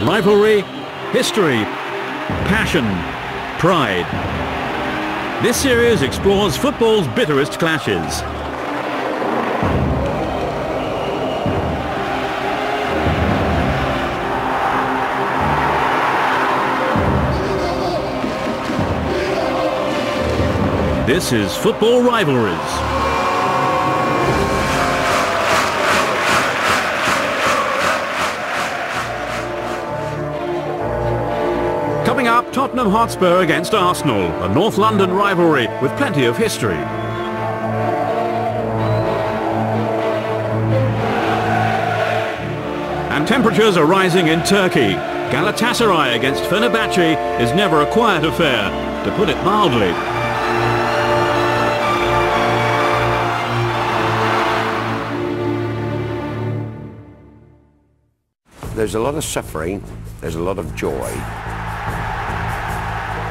Rivalry, history, passion, pride. This series explores football's bitterest clashes. This is Football Rivalries. Coming up, Tottenham Hotspur against Arsenal, a North London rivalry with plenty of history. And temperatures are rising in Turkey. Galatasaray against Fenerbahce is never a quiet affair, to put it mildly. There's a lot of suffering, there's a lot of joy.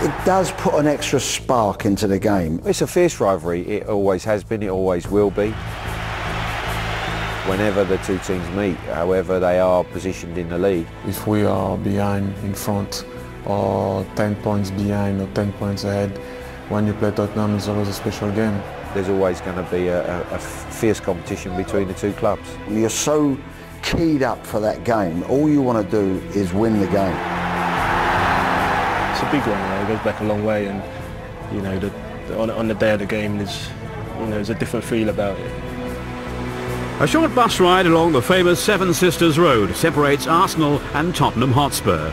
It does put an extra spark into the game. It's a fierce rivalry, it always has been, it always will be. Whenever the two teams meet, however they are positioned in the league. If we are behind in front or 10 points behind or 10 points ahead, when you play Tottenham it's always a special game. There's always going to be a fierce competition between the two clubs. You're so keyed up for that game. All you want to do is win the game. It's a big one, it goes back a long way, and you know, on the day of the game, there's a different feel about it. A short bus ride along the famous Seven Sisters Road separates Arsenal and Tottenham Hotspur.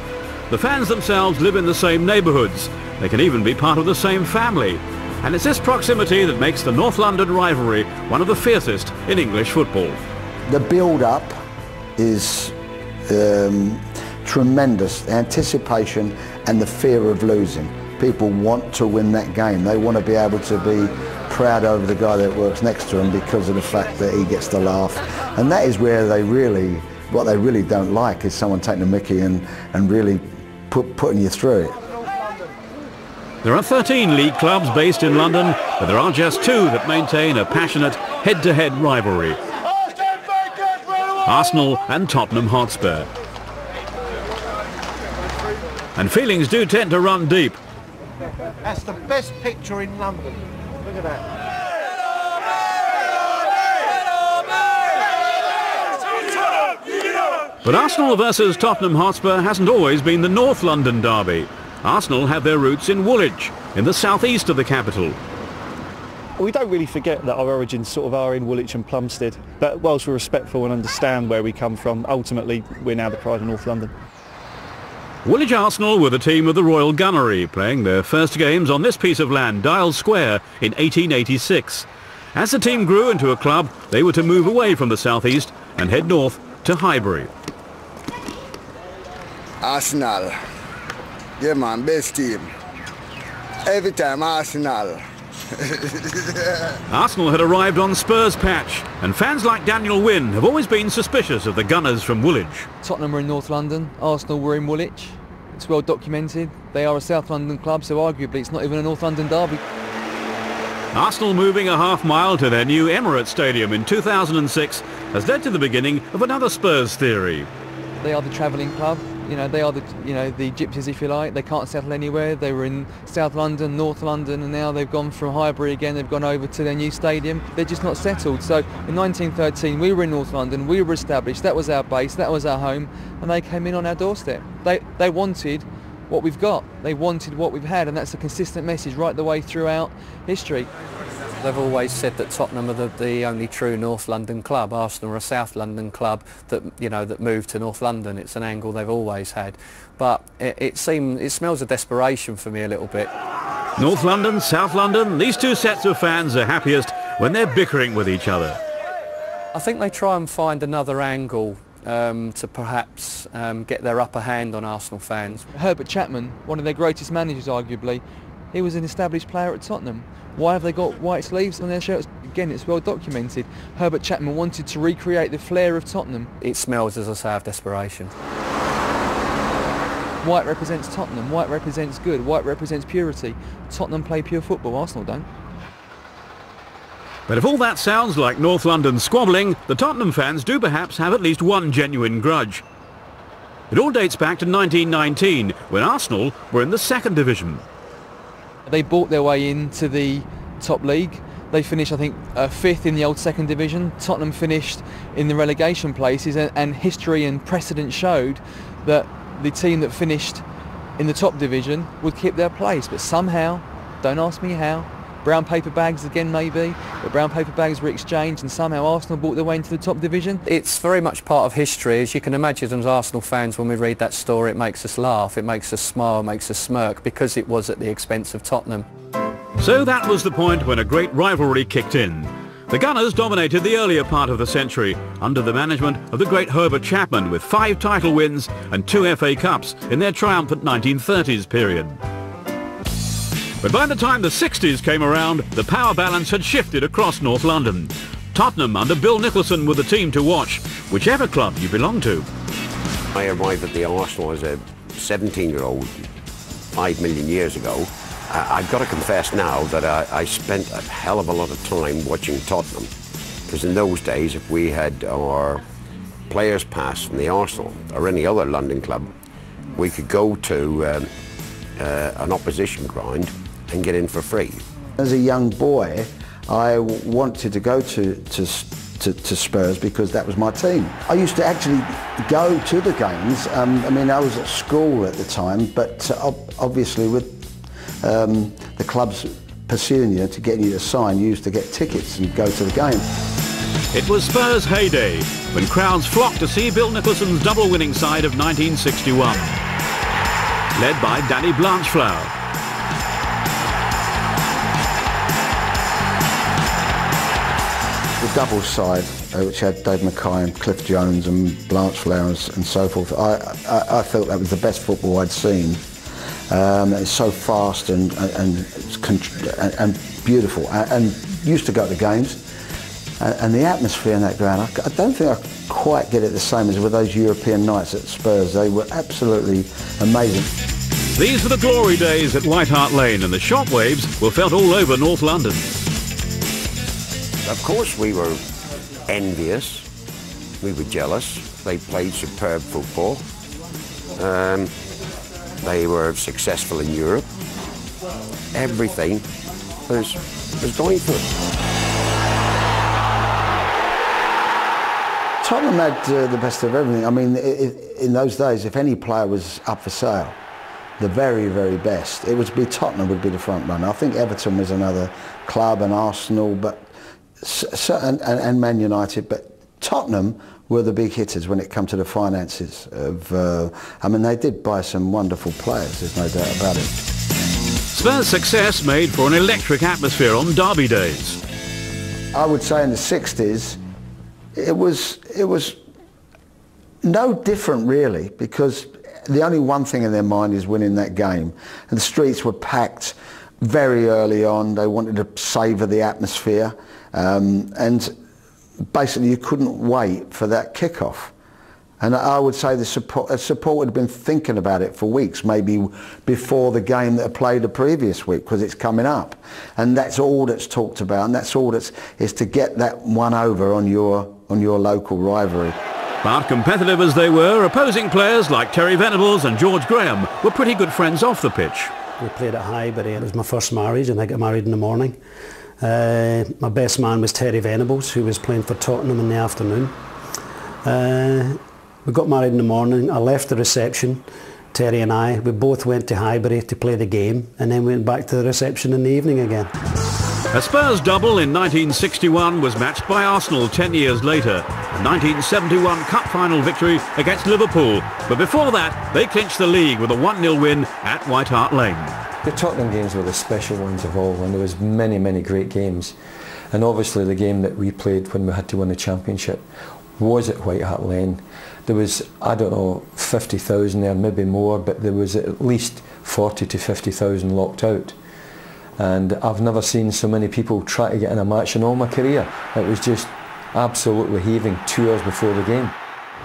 The fans themselves live in the same neighbourhoods. They can even be part of the same family. And it's this proximity that makes the North London rivalry one of the fiercest in English football. The build-up is tremendous. The anticipation and the fear of losing. People want to win that game. They want to be able to be proud over the guy that works next to him because of the fact that he gets to laugh. And that is where what they really don't like is someone taking a mickey and really putting you through it. There are 13 league clubs based in London, but there are just two that maintain a passionate head-to-head rivalry. Arsenal and Tottenham Hotspur. And feelings do tend to run deep. That's the best picture in London. Look at that. But Arsenal versus Tottenham Hotspur hasn't always been the North London derby. Arsenal have their roots in Woolwich, in the southeast of the capital. We don't really forget that our origins sort of are in Woolwich and Plumstead, but whilst we're respectful and understand where we come from, ultimately we're now the pride of North London. Woolwich Arsenal were the team of the Royal Gunnery, playing their first games on this piece of land, Dial Square, in 1886. As the team grew into a club, they were to move away from the southeast and head north to Highbury. Arsenal. Yeah man, best team. Every time Arsenal. Arsenal had arrived on Spurs patch, and fans like Daniel Wynne have always been suspicious of the Gunners from Woolwich. Tottenham were in North London, Arsenal were in Woolwich. It's well documented. They are a South London club, so arguably it's not even a North London derby. Arsenal moving a half-mile to their new Emirates Stadium in 2006 has led to the beginning of another Spurs theory. They are the travelling club. You know, they are the gypsies, if you like. They can't settle anywhere. They were in South London, North London, and now they've gone from Highbury again. They've gone over to their new stadium. They're just not settled. So in 1913, we were in North London. We were established. That was our base. That was our home. And they came in on our doorstep. They wanted what we've got. They wanted what we've had, and that's a consistent message right the way throughout history. They've always said that Tottenham are the only true North London club. Arsenal are a South London club that moved to North London. It's an angle they've always had. But it smells of desperation for me a little bit. North London, South London, these two sets of fans are happiest when they're bickering with each other. I think they try and find another angle to perhaps get their upper hand on Arsenal fans. Herbert Chapman, one of their greatest managers arguably, he was an established player at Tottenham. Why have they got white sleeves on their shirts? Again, it's well documented. Herbert Chapman wanted to recreate the flair of Tottenham. It smells, as I say, of desperation. White represents Tottenham, white represents good, white represents purity. Tottenham play pure football, Arsenal don't. But if all that sounds like North London squabbling, the Tottenham fans do perhaps have at least one genuine grudge. It all dates back to 1919, when Arsenal were in the second division. They bought their way into the top league. They finished, I think, fifth in the old second division. Tottenham finished in the relegation places, and history and precedent showed that the team that finished in the top division would keep their place. But somehow, don't ask me how, brown paper bags again maybe, but brown paper bags were exchanged and somehow Arsenal bought their way into the top division. It's very much part of history. As you can imagine, as Arsenal fans, when we read that story, it makes us laugh, it makes us smile, it makes us smirk, because it was at the expense of Tottenham. So that was the point when a great rivalry kicked in. The Gunners dominated the earlier part of the century under the management of the great Herbert Chapman, with 5 title wins and 2 FA Cups in their triumphant 1930s period. But by the time the 60s came around, the power balance had shifted across North London. Tottenham under Bill Nicholson were the team to watch, whichever club you belong to. I arrived at the Arsenal as a 17-year-old 5 million years ago. I've got to confess now that I spent a hell of a lot of time watching Tottenham, because in those days, if we had our players pass from the Arsenal or any other London club, we could go to an opposition ground and get in for free. As a young boy, I wanted to go to Spurs because that was my team. I used to actually go to the games. I mean, I was at school at the time, but obviously with the clubs pursuing you to get you to sign, you used to get tickets and go to the game. It was Spurs' heyday, when crowds flocked to see Bill Nicholson's double-winning side of 1961, led by Danny Blanchflower. The double side, which had Dave Mackay and Cliff Jones and Blanchflower and so forth, I felt that was the best football I'd seen. It's so fast and beautiful, and used to go to games, and the atmosphere in that ground, I don't think I quite get it the same as with those European nights at Spurs. They were absolutely amazing. These were the glory days at White Hart Lane, and the shockwaves were felt all over North London. Of course we were envious, we were jealous. They played superb football. They were successful in Europe. Everything was going for it. Tottenham had the best of everything. I mean, in those days, if any player was up for sale, the very, very best, it would be Tottenham would be the front runner. I think Everton was another club, and Arsenal, and Man United, but Tottenham were the big hitters when it come to the finances. I mean, they did buy some wonderful players, there's no doubt about it. Spurs' success made for an electric atmosphere on derby days. I would say in the 60s, it was no different really, because the only one thing in their mind is winning that game. And the streets were packed very early on. They wanted to savour the atmosphere, and basically you couldn't wait for that kickoff. And I would say the support had been thinking about it for weeks, maybe before the game that played the previous week, because it's coming up. And that's all that's talked about, and that's all is to get that one over on your local rivalry. But competitive as they were, opposing players like Terry Venables and George Graham were pretty good friends off the pitch. We played at Highbury. It was my first marriage, and I got married in the morning. My best man was Terry Venables, who was playing for Tottenham in the afternoon. We got married in the morning. I left the reception, Terry and I. We both went to Highbury to play the game, and then went back to the reception in the evening again. A Spurs double in 1961 was matched by Arsenal 10 years later. A 1971 Cup final victory against Liverpool. But before that, they clinched the league with a 1-0 win at White Hart Lane. The Tottenham games were the special ones of all, and there was many, many great games. And obviously the game that we played when we had to win the championship was at White Hart Lane. There was, I don't know, 50,000 there, maybe more, but there was at least 40 to 50,000 locked out. And I've never seen so many people try to get in a match in all my career. It was just absolutely heaving 2 hours before the game.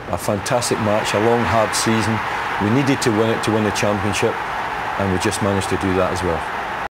A fantastic match, a long, hard season. We needed to win it to win the championship, and we just managed to do that as well.